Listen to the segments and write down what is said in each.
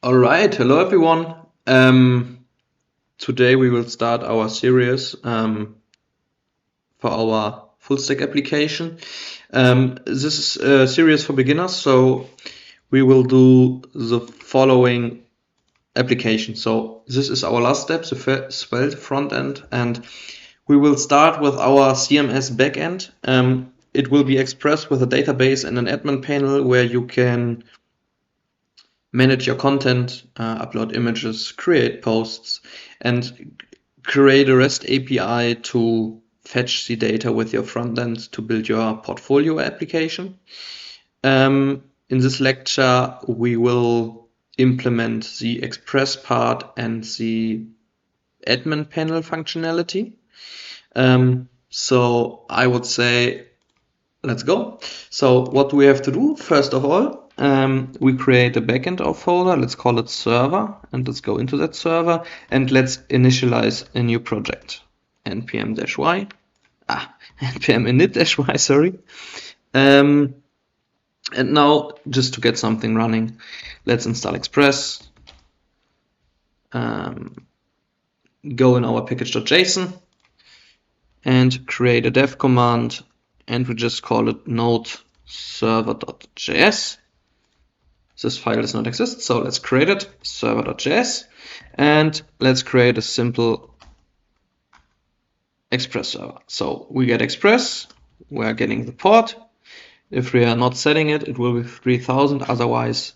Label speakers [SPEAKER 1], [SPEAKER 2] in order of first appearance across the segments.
[SPEAKER 1] All right, hello everyone. Today we will start our series for our full stack application. This is a series for beginners, so we will do the following application. So this is our last step, the Svelte front end, and we will start with our CMS backend. It will be expressed with a database and an admin panel where you can manage your content, upload images, create posts, and create a REST API to fetch the data with your front end to build your portfolio application. In this lecture, we will implement the Express part and the admin panel functionality. So I would say, let's go. So what do we have to do? First of all, we create a backend folder. Let's call it server, and let's go into that server and let's initialize a new project. npm-y, npm init-y, sorry. And now, just to get something running, let's install Express. Go in our package.json and create a dev command, and we just call it node server.js. This file does not exist, so let's create it, server.js, and let's create a simple Express server. So we get Express, we're getting the port. If we are not setting it, it will be 3000, otherwise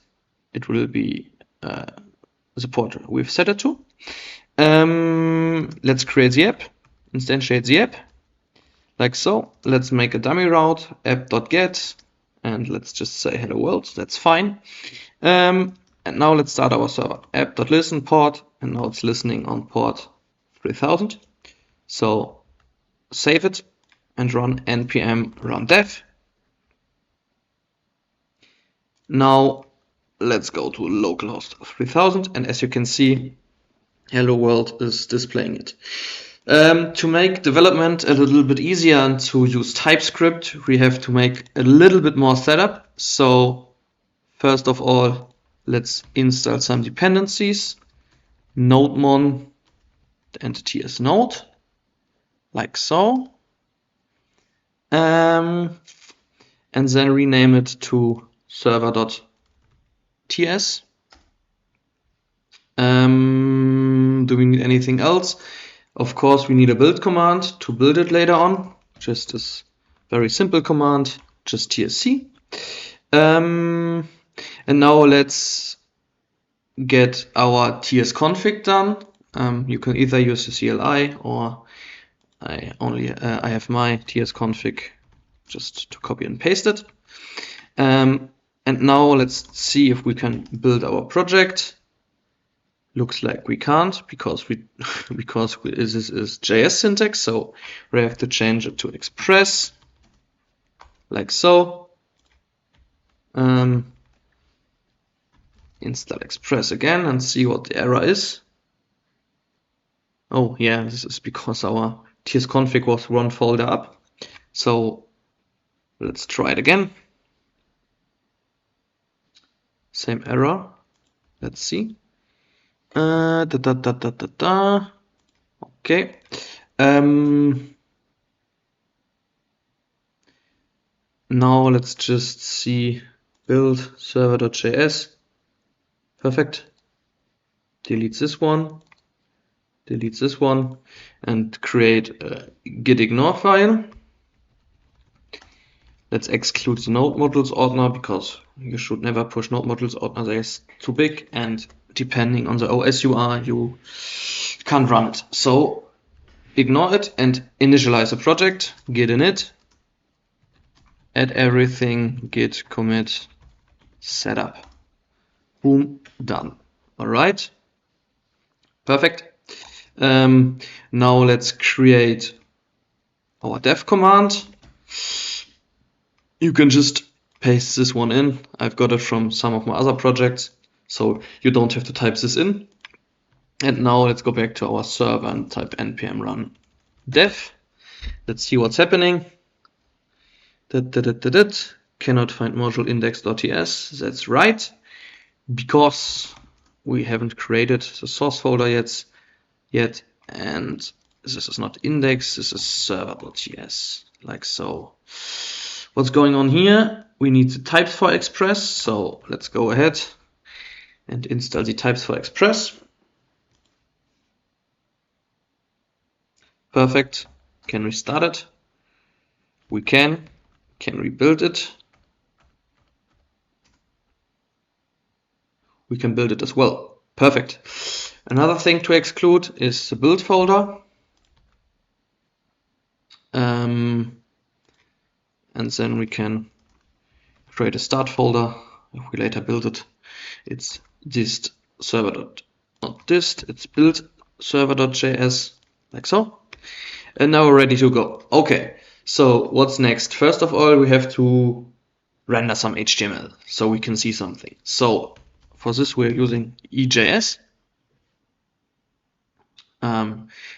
[SPEAKER 1] it will be the port we've set it to. Let's create the app, instantiate the app, like so. Let's make a dummy route, app.get, and let's just say hello world, that's fine. And now let's start our server, app.listen port, and now it's listening on port 3000. So save it and run npm run dev. Now let's go to localhost 3000, and as you can see, hello world is displaying it. To make development a little bit easier and to use TypeScript, we have to make a little bit more setup. So first of all, let's install some dependencies. Nodemon, the entity is node, like so. And then rename it to server.ts. Do we need anything else? Of course, we need a build command to build it later on. Just this very simple command, just tsc. And now let's get our tsconfig done. You can either use the CLI, or I have my tsconfig just to copy and paste it. And now let's see if we can build our project. Looks like we can't because this is JS syntax, so we have to change it to Express, like so. Install Express again and see what the error is. Oh yeah, this is because our tsconfig was one folder up. So let's try it again. Same error. Let's see. Okay. Now let's just see build server.js. Perfect. Delete this one, and create a gitignore file. Let's exclude the node modules ordner because you should never push node modules ordner. They're too big, and depending on the OS you are, you can't run it. So ignore it and initialize a project. Git init, add everything, git commit, setup. Boom, done. All right, perfect. Now let's create our dev command. You can just paste this one in. I've got it from some of my other projects, so you don't have to type this in. And now let's go back to our server and type npm run dev. Let's see what's happening. Cannot find module index.ts. That's right, because we haven't created the source folder yet, and this is not index, this is server.ts, like so. What's going on here? We need the types for Express, so let's go ahead and install the types for Express. Perfect. Can we start it? We can rebuild it. We can build it as well. Perfect. Another thing to exclude is the build folder. And then we can create a start folder. If we later build it, it's dist server. Not dist, it's build server.js, like so. And now we're ready to go. Okay, so what's next? First of all, we have to render some HTML so we can see something. So for this, we're using EJS.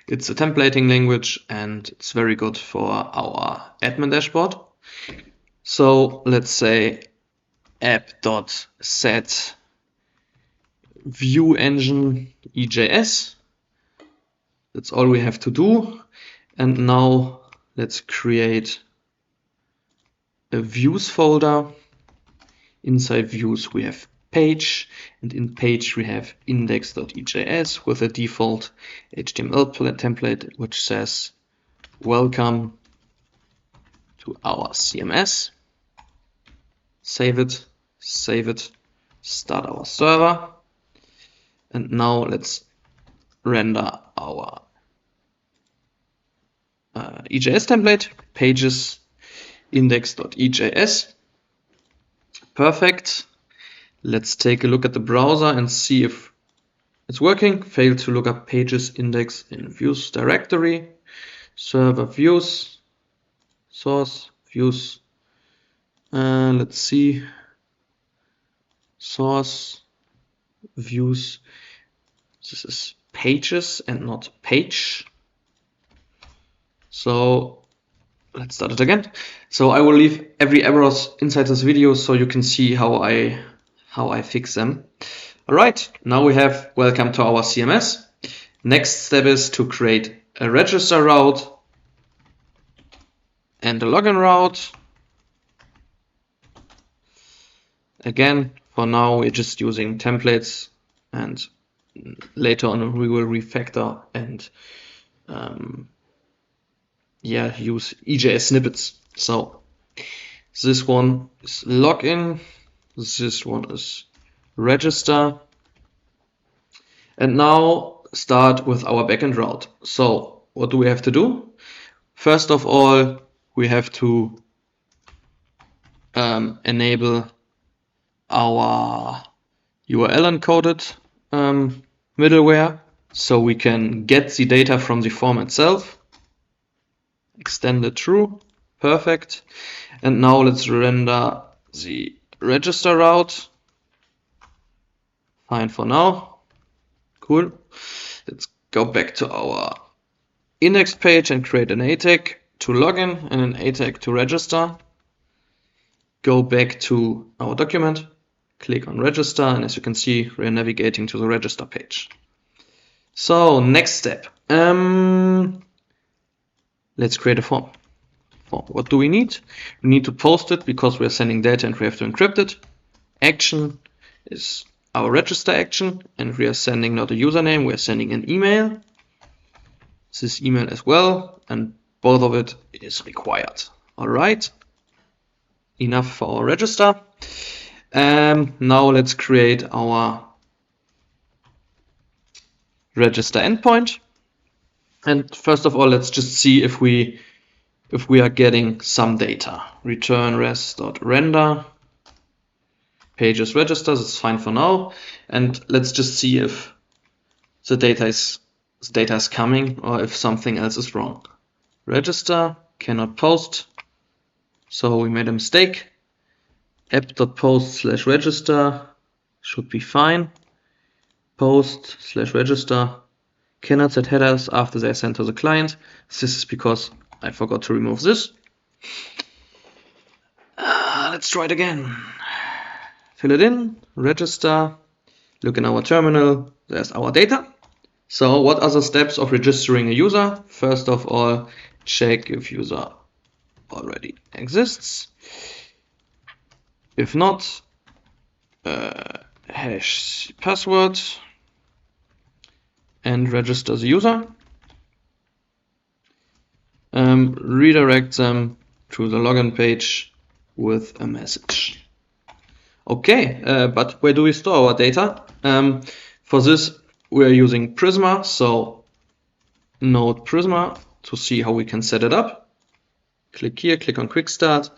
[SPEAKER 1] It's a templating language and it's very good for our admin dashboard. So let's say app.set view engine EJS. That's all we have to do. And now let's create a views folder. Inside views we have page, and in page we have index.ejs with a default HTML template which says welcome to our CMS. Save it, start our server, and now let's render our EJS template, pages index.ejs. Perfect. Let's take a look at the browser and see if it's working. Failed to look up pages index in views directory. Server views, source views. Let's see. Source views. This is pages and not page. So let's start it again. So I will leave every errors inside this video so you can see how I fix them. All right, now we have welcome to our CMS. Next step is to create a register route and a login route. Again, for now we're just using templates, and later on we will refactor and use EJS snippets. So this one is login, this one is register, and now start with our backend route. So what do we have to do? First of all, we have to enable our URL encoded middleware so we can get the data from the form itself. Extend it true. Perfect. And now let's render the register route. Fine for now. Cool. Let's go back to our index page and create an A tag to login and an A tag to register. Go back to our document, click on register, and as you can see, we're navigating to the register page. So next step, let's create a form. What do we need? We need to post it because we're sending data and we have to encrypt it. Action is our register action, and we are sending not a username, we are sending an email. This email as well, and both of it is required. All right, enough for our register. Now let's create our register endpoint. And first of all, let's just see if we are getting some data. Return res.render pages register. That's fine for now. And let's just see if the data is coming or if something else is wrong. Register cannot post. So we made a mistake. app.post/register should be fine. Post/register cannot set headers after they are sent to the client. This is because I forgot to remove this. Let's try it again. Fill it in, register. look in our terminal, there's our data. So what are the steps of registering a user? First of all, check if user already exists. If not, hash password and register the user. Redirect them to the login page with a message. Okay, but where do we store our data? For this, we are using Prisma, so node Prisma to see how we can set it up. Click here, click on Quick Start.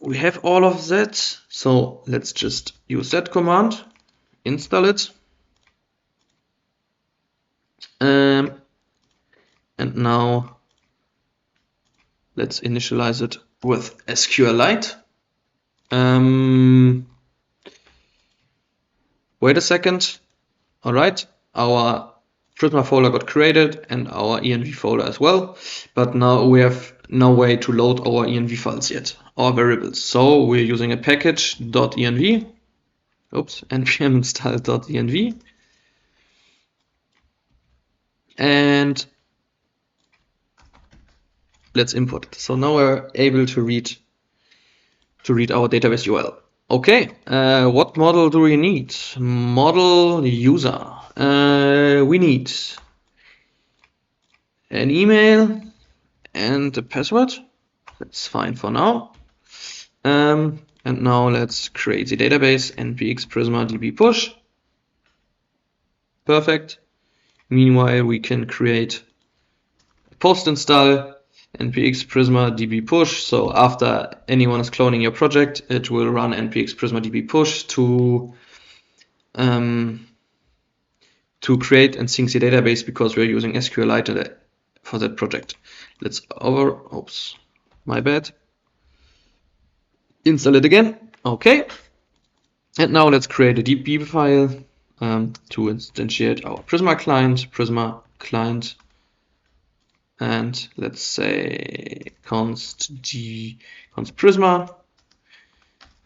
[SPEAKER 1] We have all of that, so let's just use that command, install it. And now let's initialize it with SQLite. Wait a second. All right, our Prisma folder got created and our env folder as well, but now we have no way to load our env files yet, our variables. So we're using a package.env, npm install.env, and let's import it. So now we're able to read our database URL. Okay, what model do we need? Model user. We need an email and a password. That's fine for now. And now let's create the database npx prisma db push. Perfect. Meanwhile, we can create a post install npx prisma db push. So after anyone is cloning your project, it will run npx prisma db push to create and sync the database, because we're using SQLite for that project. Let's my bad. Install it again. Okay. And now let's create a db file to instantiate our Prisma client. And let's say const Prisma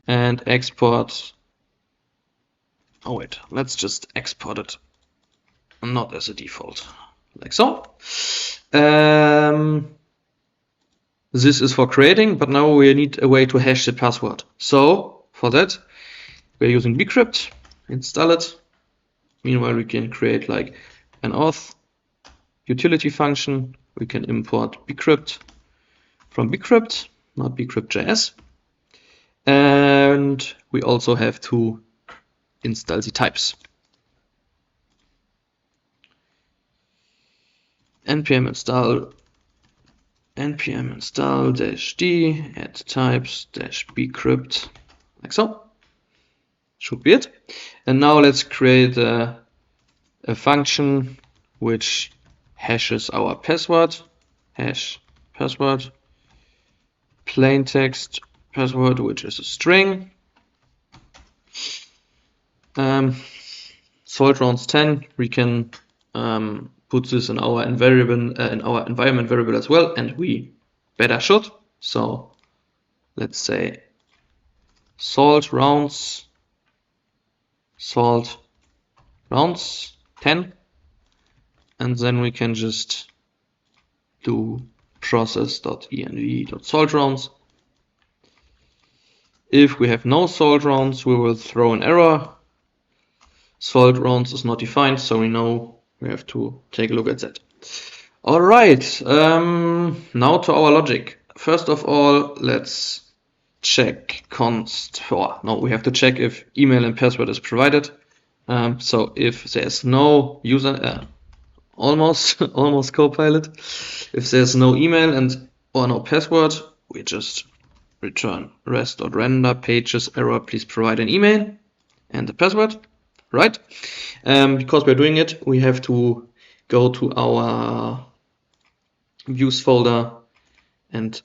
[SPEAKER 1] and export. Oh wait, let's just export it, not as a default, like so. This is for creating, but now we need a way to hash the password. So for that, we're using bcrypt. Install it. Meanwhile, we can create like an auth utility function. We can import bcrypt from bcrypt, not bcrypt.js. And we also have to install the types. npm install -d add types -bcrypt, like so. Should be it. And now let's create a function which hashes our password, hash password, plain text password, which is a string. Salt rounds 10, we can put this in our environment variable as well, and we better should. So let's say salt rounds 10, and then we can just do process.env.saltrounds. If we have no salt rounds, we will throw an error. Salt rounds is not defined, so we know we have to take a look at that. All right, now to our logic. First of all, let's check we have to check if email and password is provided. So if there's no user, almost Copilot, if there's no email or no password, we just return res.render pages error, please provide an email and the password. Right? Because we're doing it, we have to go to our views folder and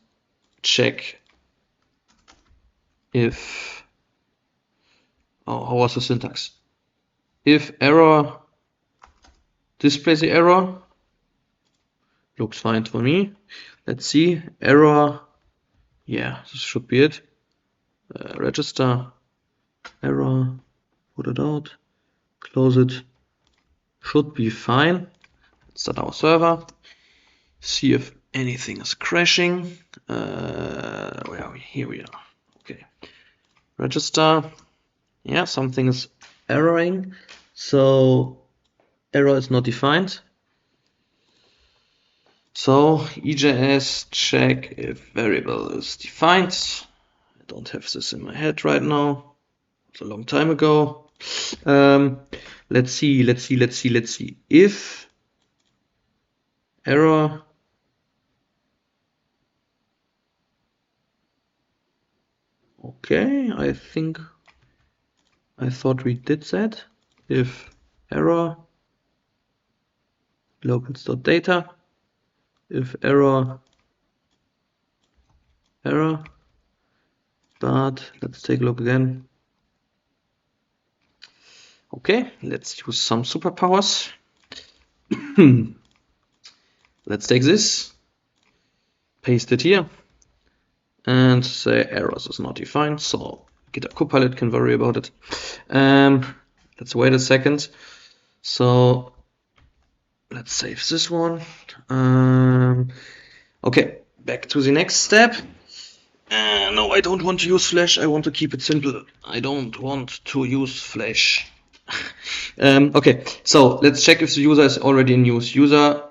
[SPEAKER 1] check if, how was the syntax? If error displays the error, looks fine for me. Let's see, error, yeah, this should be it. Register error, put it out, close it, should be fine. Let's start our server, see if anything is crashing. Where are we? Here we are. Okay, register. Yeah, something is erroring, so error is not defined. So EJS check if variable is defined. I don't have this in my head right now. It's a long time ago. Let's see. If error okay, I thought we did that. If error locals.data, if error, but let's take a look again. Okay, let's use some superpowers. Let's take this, paste it here, and say errors is not defined, so Github Copilot can worry about it. Let's wait a second. So let's save this one. Okay, back to the next step. No, I don't want to use Flash. I want to keep it simple. I don't want to use Flash. Okay, so let's check if the user is already in use. User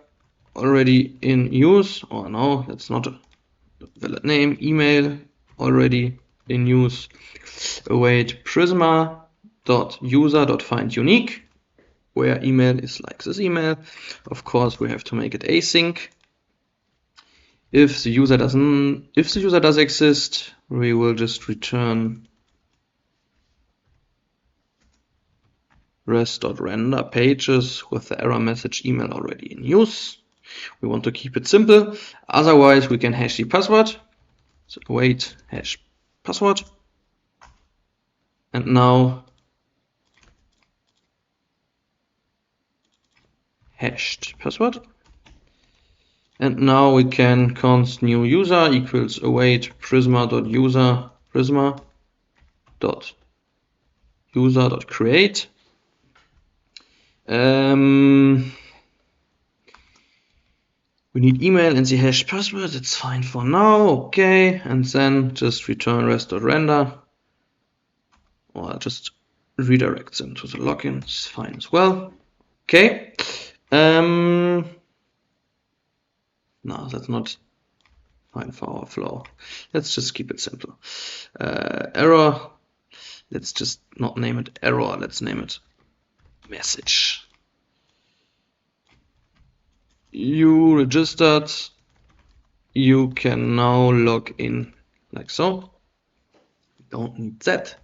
[SPEAKER 1] already in use, or no, that's not a valid name. Email already in use. Await prisma.user.findUnique, where email is like this email. Of course, we have to make it async. If the user does exist, we will just return res.render pages with the error message email already in use. We want to keep it simple. Otherwise, we can hash the password. So await hash password. And now hashed password. And now we can const new user equals await prisma.user.create. We need email and the hash password. It's fine for now. Okay, and then just return res.render, or just redirect them to the login. It's fine as well. Okay. No, that's not fine for our flow. Let's just keep it simple. Error. Let's just not name it error. Let's name it message. You registered. You can now log in like so. We don't need that.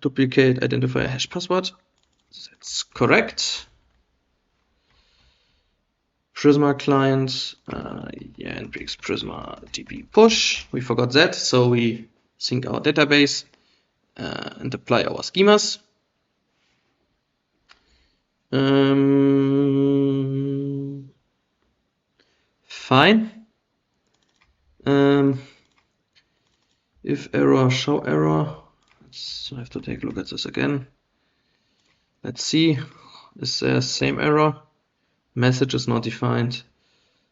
[SPEAKER 1] Duplicate identifier hash password. That's correct. Prisma client, yeah, npx prisma db push. We forgot that, so we sync our database and apply our schemas. Fine. If error, show error. I have to take a look at this again. Let's see. Is there same error? Message is not defined.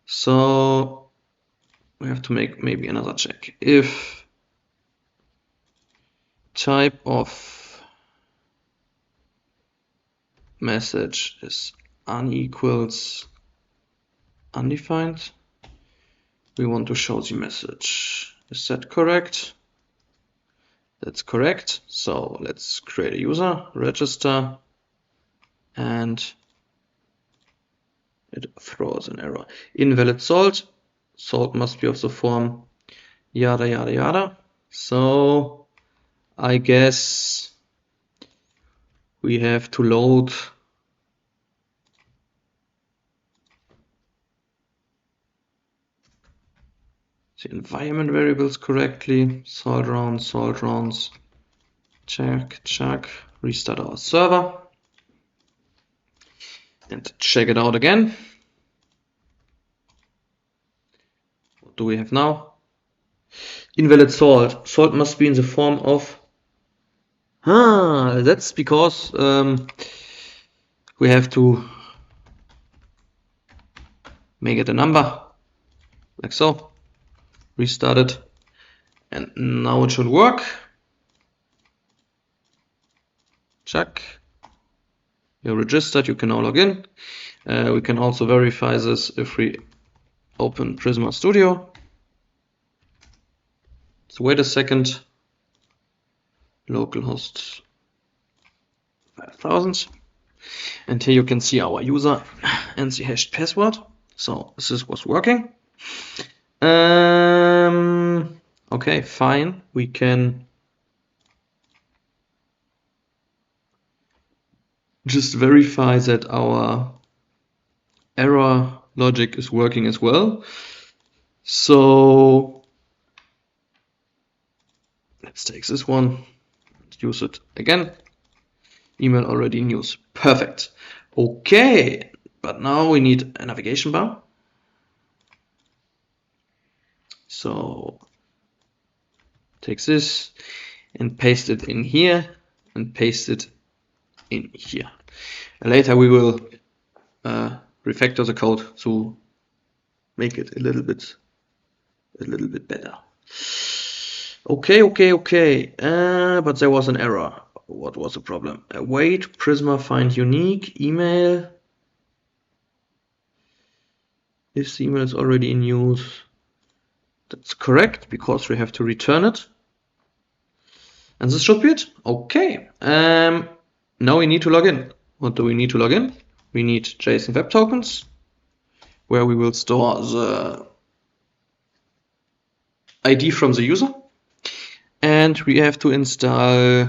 [SPEAKER 1] So we have to make maybe another check. If type of message is unequals undefined, we want to show the message. Is that correct? That's correct. So let's create a user, register, and it throws an error. Invalid salt. Salt must be of the form yada yada yada. So I guess we have to load the environment variables correctly. Salt rounds, check, restart our server and check it out again. What do we have now? invalid salt. Salt must be in the form of... that's because we have to make it a number, like so. Restart it, and now it should work. Check. You're registered, you can now log in. We can also verify this if we open Prisma Studio. So wait a second. Localhost 5000. And here you can see our user and the hashed password. So this was working. Okay, fine. We can just verify that our error logic is working as well. So let's take this one and use it again. Email already in use. Perfect. Okay, but now we need a navigation bar. So take this and paste it in here and paste it in here. And later we will refactor the code to make it a little bit better. Okay. But there was an error. What was the problem? Wait, Prisma find unique email. If the email is already in use, that's correct because we have to return it. And this should be it. Okay. Now we need to log in. What do we need to log in? We need JSON Web Tokens, where we will store the ID from the user. And we have to install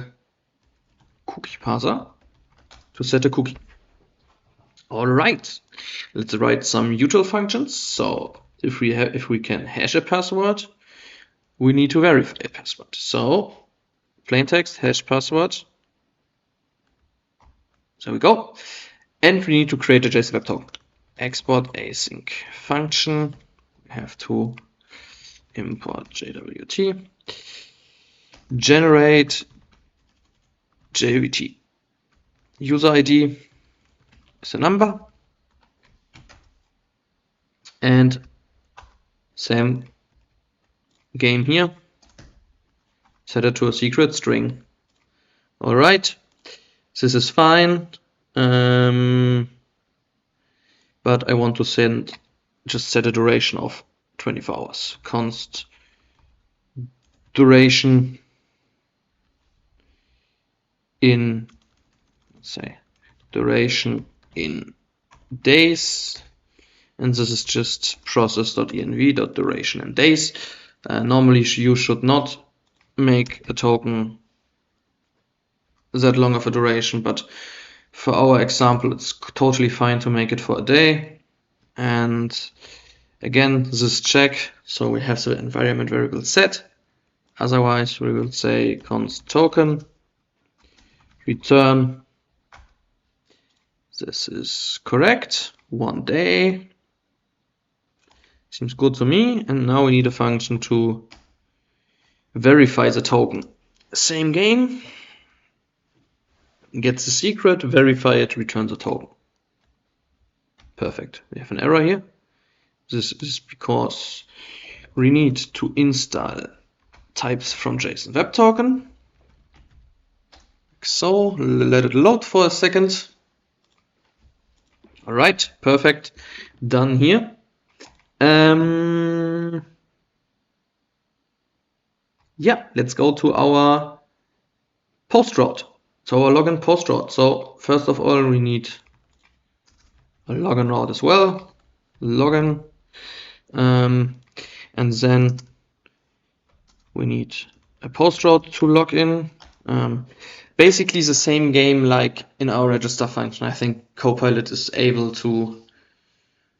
[SPEAKER 1] cookie parser to set a cookie. All right. Let's write some util functions. So if we can hash a password, we need to verify a password. So plain text hash password. There we go. And we need to create a JSON Web Token. Export async function. We have to import JWT. Generate JWT. User ID is a number. And same game here. Set it to a secret string. All right. This is fine. But I want to just set a duration of 24 hours. Const duration in, let's say, duration in days. And this is just process.env.duration in days. Normally you should not make a token that long of a duration, but for our example, it's totally fine to make it for a day. And again, this check, so we have the environment variable set. Otherwise, we will say const token return. This is correct. 1 day. Seems good to me. And now we need a function to verify the token. Same game. Get the secret, verify it, return the token. Perfect. We have an error here. This is because we need to install types from JSON Web Token. So let it load for a second. All right, perfect. Done here. Yeah, let's go to our post route. So our login post route. So first of all, we need a login route as well. Login. And then we need a post route to log in. Basically the same game like in our register function. I think Copilot is able to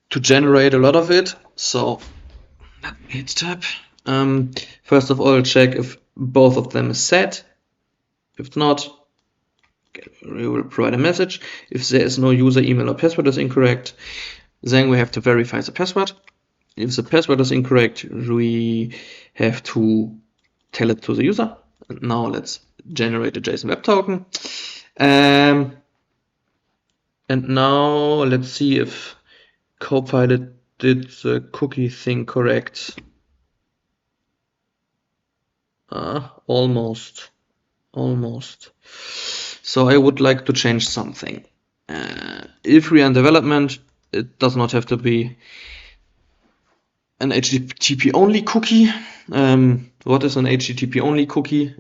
[SPEAKER 1] generate a lot of it. So let me hit tab. First of all, check if both of them is set. If not, we will provide a message. If there is no user email or password is incorrect, then we have to verify the password. if the password is incorrect, we have to tell it to the user. And now let's generate a JSON Web Token. And now let's see if Copilot did the cookie thing correct. Almost. So I would like to change something. If we are in development, it does not have to be an HTTP only cookie. What is an HTTP only cookie?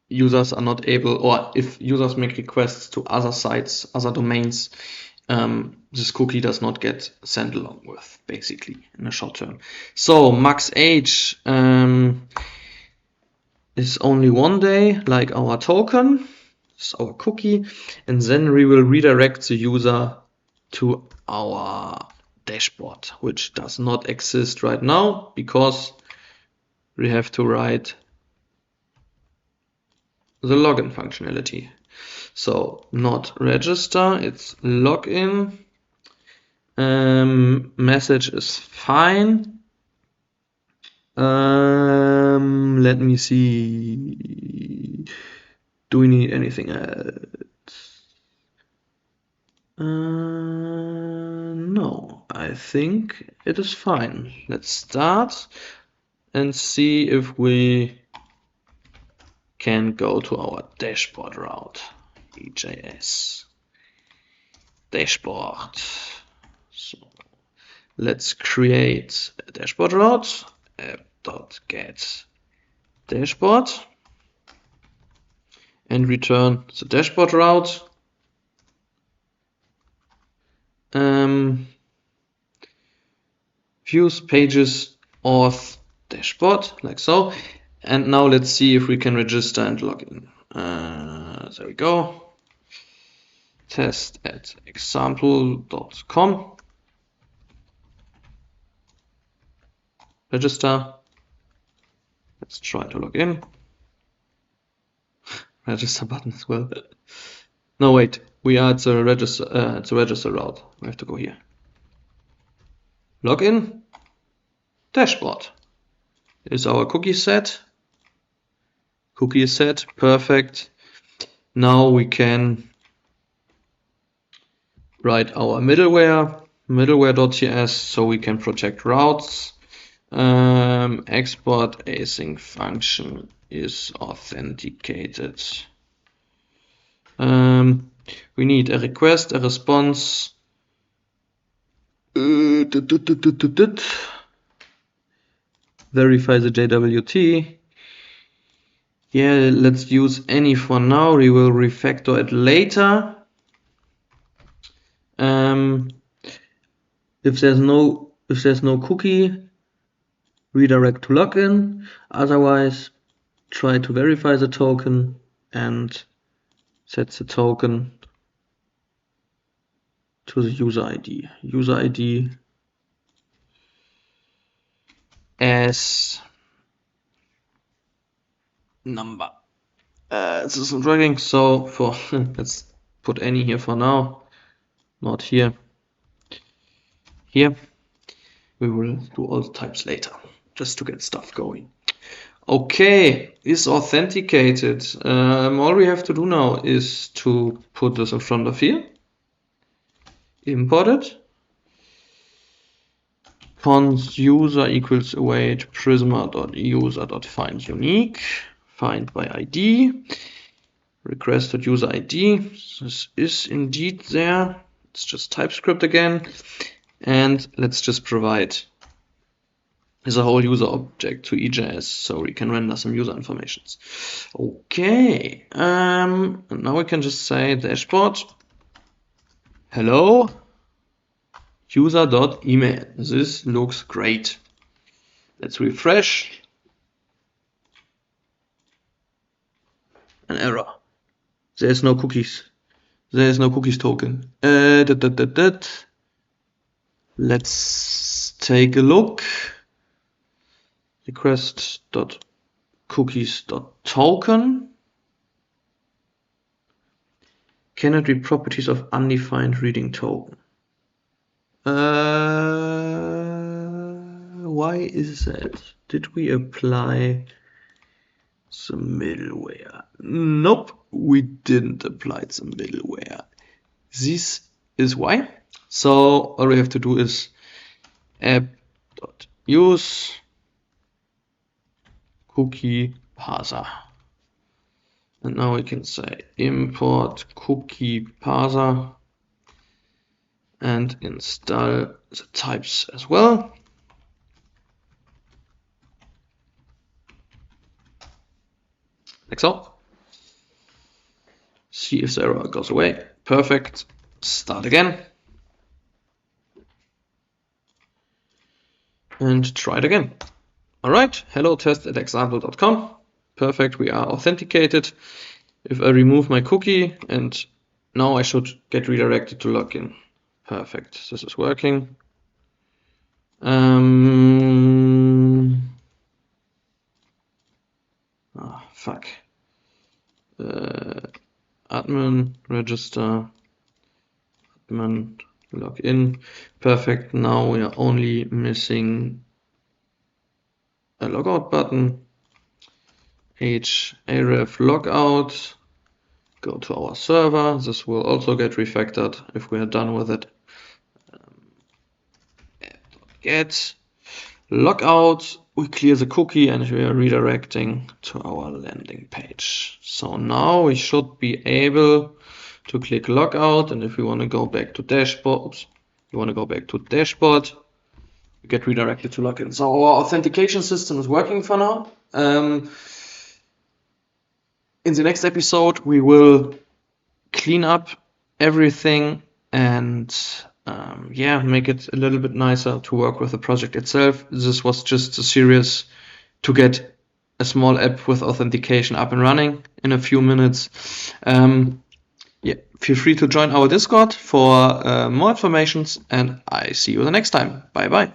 [SPEAKER 1] Users are not able, or if users make requests to other sites, other domains, this cookie does not get sent along with, basically, in the short term. So max age is only 1 day, like our token, it's our cookie, and then we will redirect the user to our dashboard, which does not exist right now because we have to write the login functionality. So not register, it's login. Message is fine. Let me see. Do we need anything else? No, I think it is fine. Let's start and see if we can go to our dashboard route. EJS dashboard. So let's create a dashboard route. App.get dashboard and return the dashboard route. Views, pages, auth, dashboard, like so. And now let's see if we can register and log in. There we go. Test at example.com. Register. Let's try to log in. Register button as well. No, wait. We are at the register route. We have to go here. Login. Dashboard. Is our cookie set? Cookie is set. Perfect. Now we can write our middleware.ts, so we can protect routes. Export async function is authenticated. We need a request, a response. Verify the JWT. Yeah, let's use any for now. We will refactor it later. If there's no cookie, redirect to login. Otherwise, try to verify the token and set the token to the user ID. User ID as number. This isn't working, so for let's put any here for now. Not here. Here. We will do all the types later, just to get stuff going. Okay, is authenticated. All we have to do now is to put this in front of here. Import it. Const user equals await prisma.user.find unique. Find by ID. Requested user ID. This is indeed there. It's just TypeScript again. And let's just provide as a whole user object to EJS so we can render some user informations. Okay, and now we can just say dashboard hello user.email. This looks great. Let's refresh. An error. There's no cookies. There's no cookies token. Let's take a look. Request.cookies.token cannot read properties of undefined reading token. Why is that? Did we apply the middleware? Nope, we didn't apply the middleware. This is why. So all we have to do is app.use cookie parser. And now we can say import cookie parser and install the types as well. Like so. See if the error goes away. Perfect. Start again. And try it again. All right, hello test@example.com. Perfect, we are authenticated. If I remove my cookie, and now I should get redirected to login. Perfect, this is working. Fuck. Admin, register, admin, login. Perfect, now we are only missing a logout button. href logout, go to our server. This will also get refactored if we are done with it. Get logout, we clear the cookie and we are redirecting to our landing page. So now we should be able to click logout, and if we want to go back to dashboard, we get redirected to login. So our authentication system is working for now. In the next episode, we will clean up everything and make it a little bit nicer to work with the project itself. This was just a series to get a small app with authentication up and running in a few minutes. Feel free to join our Discord for more information, and I see you the next time. Bye bye.